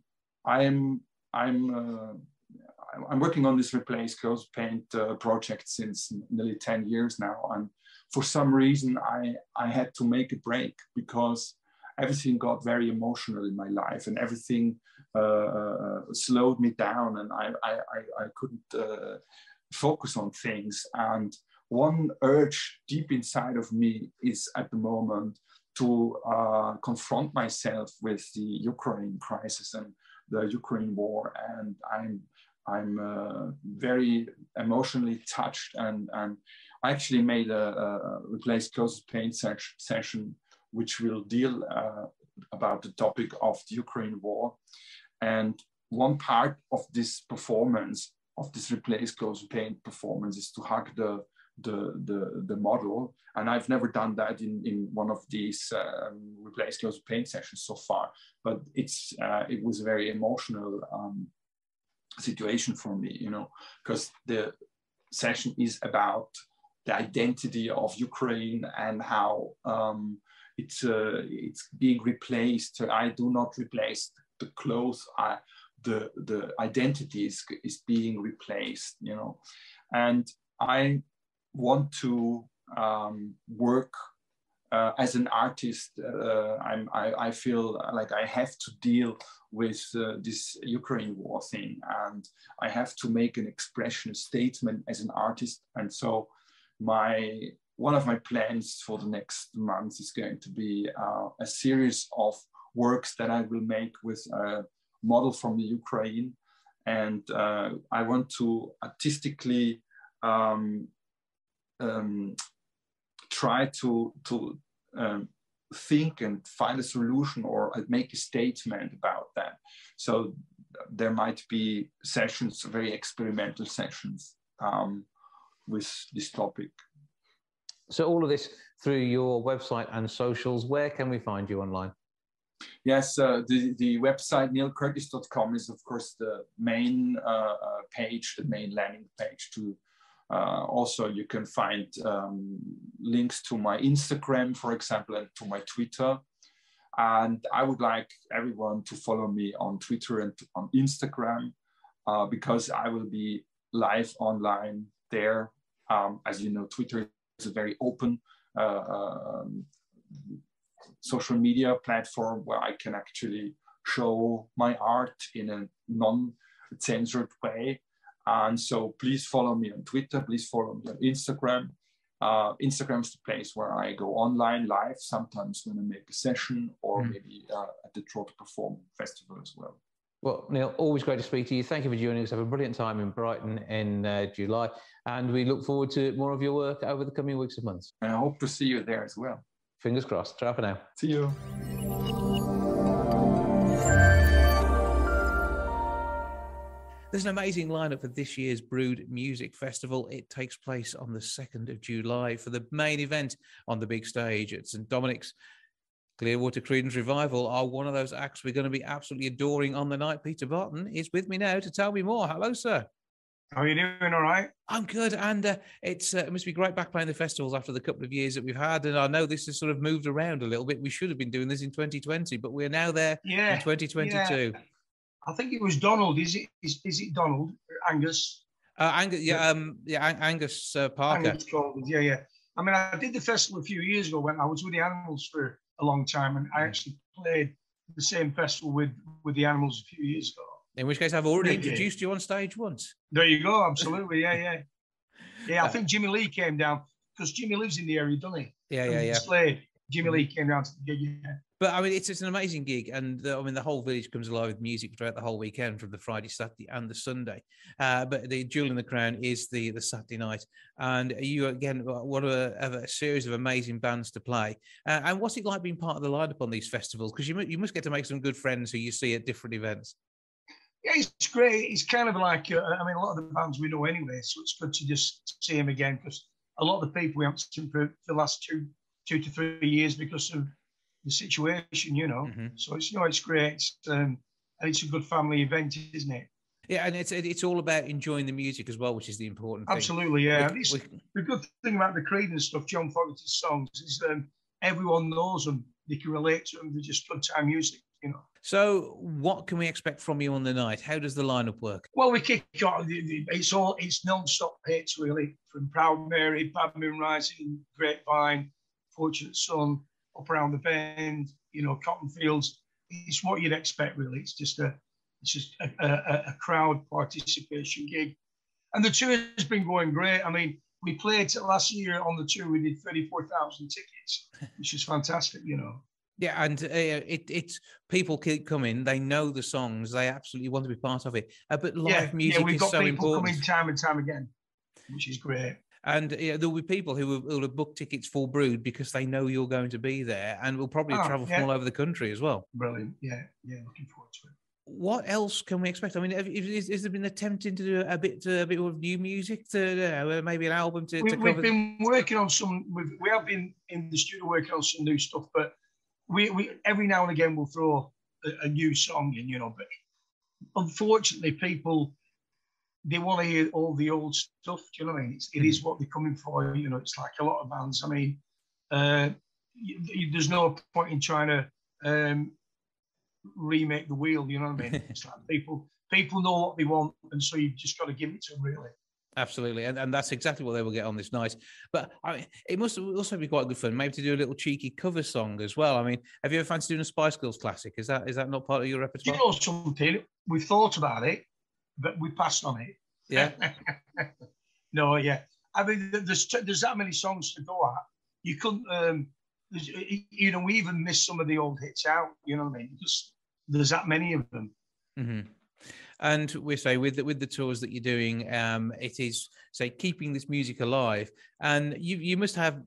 S7: working on this Replace Close Paint project since nearly 10 years now. And for some reason, I had to make a break, because everything got very emotional in my life, and everything slowed me down, and I couldn't focus on things. And one urge deep inside of me is at the moment to confront myself with the Ukraine crisis and the Ukraine war, and I'm very emotionally touched, and I actually made a Replace Close Paint session which will deal about the topic of the Ukraine war. And one part of this performance, of this Replace Close Paint performance, is to hug the model. And I've never done that in one of these Replace Close Paint sessions so far, but it was a very emotional situation for me, you know, because the session is about the identity of Ukraine and how it's being replaced. I do not replace the clothes. The identity is being replaced, you know. And I want to work as an artist. I feel like I have to deal with this Ukraine war thing, and I have to make an expression, a statement as an artist. And so one of my plans for the next month is going to be a series of works that I will make with a model from the Ukraine. And I want to artistically try to think and find a solution or make a statement about that. So there might be sessions, very experimental sessions with this topic.
S2: So all of this through your website and socials. Where can we find you online?
S7: Yes, the website neilcurtis.com is, of course, the main page, the main landing page. To also, you can find links to my Instagram, for example, and to my Twitter. And I would like everyone to follow me on Twitter and on Instagram because I will be live online there. As you know, Twitter is a very open social media platform where I can actually show my art in a non-censored way. And so please follow me on Twitter, please follow me on Instagram. Instagram is the place where I go online live, sometimes when I make a session or maybe at the Draw to Perform festival as well.
S2: Well, Neil, always great to speak to you. Thank you for joining us. Have a brilliant time in Brighton in July. And we look forward to more of your work over the coming weeks and months.
S7: And I hope to see you there as well.
S2: Fingers crossed. Ciao for now.
S7: See you.
S2: There's an amazing lineup for this year's Brewood Music Festival. It takes place on the 2nd of July for the main event on the big stage at St Dominic's. Clearwater Credence Revival are one of those acts we're going to be absolutely adoring on the night. Peter Barton is with me now to tell me more. Hello, sir.
S8: How are you doing? All right?
S2: I'm good. And it must be great back playing the festivals after the couple of years that we've had. And I know this has sort of moved around a little bit. We should have been doing this in 2020, but we're now there in 2022. Yeah.
S8: I think it was Donald. Is it Donald? Angus?
S2: Angus Parker.
S8: Angus Gold, yeah. I mean, I did the festival a few years ago when I was with the Animals for a long time, and I actually played the same festival with the Animals a few years ago.
S2: In which case, I've already introduced you on stage once.
S8: There you go. Absolutely, yeah. I think Jimmy Lee came down because Jimmy lives in the area, doesn't he?
S2: Yeah.
S8: Displayed. Jimmy Lee came down to the gig. Yeah.
S2: But I mean, it's an amazing gig, and I mean, the whole village comes alive with music throughout the whole weekend, from the Friday, Saturday, and the Sunday. But the Jewel in the Crown is the Saturday night, and you again want to have a series of amazing bands to play. And what's it like being part of the lineup on these festivals? Because you must get to make some good friends who you see at different events.
S8: Yeah, it's great. It's kind of like a lot of the bands we know anyway, so it's good to just see them again because a lot of the people we haven't seen for the last two to 3 years because of the situation, you know. Mm-hmm. So it's great. And it's a good family event, isn't it?
S2: Yeah, and it's all about enjoying the music as well, which is the important thing.
S8: Absolutely, yeah. The good thing about the Credence stuff, John Fogerty's songs, is everyone knows them. They can relate to them. They're just good time music, you know.
S2: So what can we expect from you on the night? How does the lineup work?
S8: Well, we kick off. It's non-stop hits, really, from Proud Mary, Bad Moon Rising, Grapevine, Fortunate Son, Up Around the Bend, you know, Cotton Fields. It's what you'd expect, really. It's just a crowd participation gig. And the tour has been going great. I mean, we played last year on the tour, we did 34,000 tickets, which is fantastic, you know.
S2: Yeah, and it's people keep coming. They know the songs. They absolutely want to be part of it. But live music is so important.
S8: We've got people coming time and time again, which is great.
S2: And there'll be people who will have booked tickets for Brewood because they know you're going to be there, and will probably travel from all over the country as well.
S8: Brilliant. Yeah, looking forward to it.
S2: What else can we expect? I mean, has there been attempting to do a bit of new music, to maybe an album to cover?
S8: We've been working on some. We have been in the studio working on some new stuff, but we every now and again we'll throw a new song in, you know. But unfortunately, people they want to hear all the old stuff. Do you know what I mean? It is what they're coming for. You know, it's like a lot of bands. I mean, there's no point in trying to remake the wheel. You know what I mean? It's like people know what they want, and so you've just got to give it to them, really.
S2: Absolutely, and that's exactly what they will get on this night. But I mean, it must also be quite good fun, maybe to do a little cheeky cover song as well. I mean, have you ever fancied doing a Spice Girls classic? Is that not part of your repertoire?
S8: You know something? We've thought about it, but we passed on it.
S2: Yeah.
S8: No, yeah. I mean, there's that many songs to go at. You couldn't, you know, we even missed some of the old hits out. You know what I mean? Because there's that many of them.
S2: Mm-hmm. And we say with the tours that you're doing, it is keeping this music alive. And you must have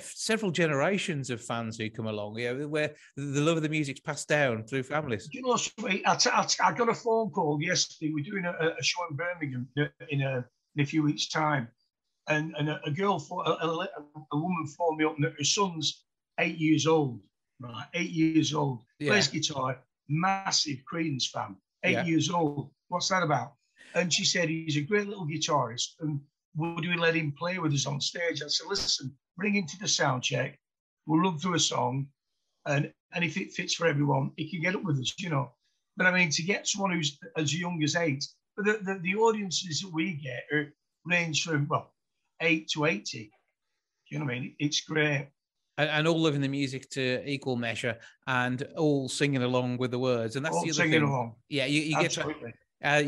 S2: several generations of fans who come along, where the love of the music's passed down through families.
S8: You know, I got a phone call yesterday. We're doing a show in Birmingham in a few weeks' time, and a woman phoned me up, and her son's 8 years old, right? 8 years old, plays guitar, massive Credence fan. 8 years old. What's that about? And she said, he's a great little guitarist, and would we let him play with us on stage? I said, listen, bring him to the sound check. We'll run through a song, and if it fits for everyone, he can get up with us, you know. But I mean, to get someone who's as young as 8, but the audiences that we get range from 8 to 80. You know what I mean? It's great.
S2: And all loving the music to equal measure, and all singing along with the words, and that's
S8: all
S2: the other
S8: singing
S2: thing.
S8: Along.
S2: Yeah, you get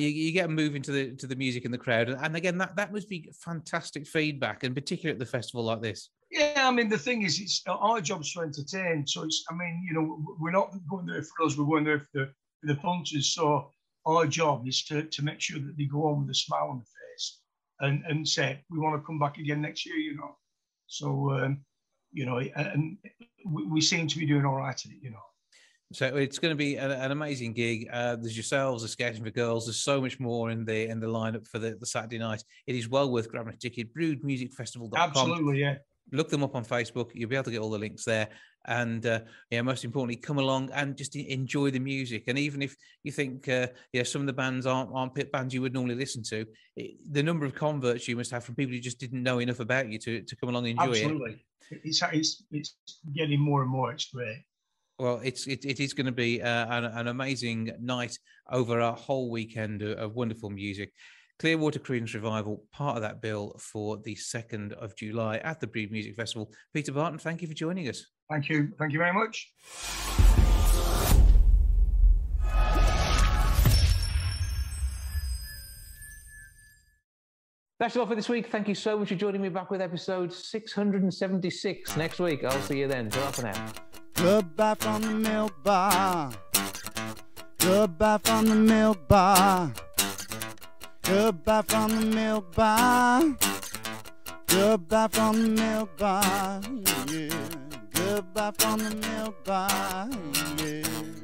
S2: you get moving to the music in the crowd, and again that must be fantastic feedback, and particularly at the festival like this.
S8: Yeah, I mean the thing is, it's our job's to entertain. So it's, I mean, you know, we're not going there for us; we're going there for the punters. So our job is to make sure that they go on with a smile on their face and say, we want to come back again next year. You know, so. You know, and we seem to be doing all right at it, you know.
S2: So it's going to be an amazing gig. There's yourselves, the Scouting for Girls. There's so much more in the lineup for the Saturday night. It is well worth grabbing a ticket. BrewoodMusicFestival.com.
S8: Absolutely, yeah.
S2: Look them up on Facebook. You'll be able to get all the links there. And most importantly, come along and just enjoy the music. And even if you think some of the bands aren't pit bands you would normally listen to, the number of converts you must have from people who just didn't know enough about you to come along and enjoy it.
S8: Absolutely. It's getting more and more. It's great.
S2: Well, it is going to be an amazing night over a whole weekend of wonderful music. Clearwater Credence Revival, part of that bill for the 2nd of July at the Brewood Music Festival. Peter Barton, thank you for joining us.
S8: Thank you. Thank you very much.
S2: That's all for this week. Thank you so much for joining me back with episode 676 next week. I'll see you then. Ta-ra for now.
S1: Goodbye from the milk bar. Goodbye from the milk bar. Goodbye from the milk bar. Goodbye from the milk bar. Yeah. Goodbye from the milk bar. Yeah.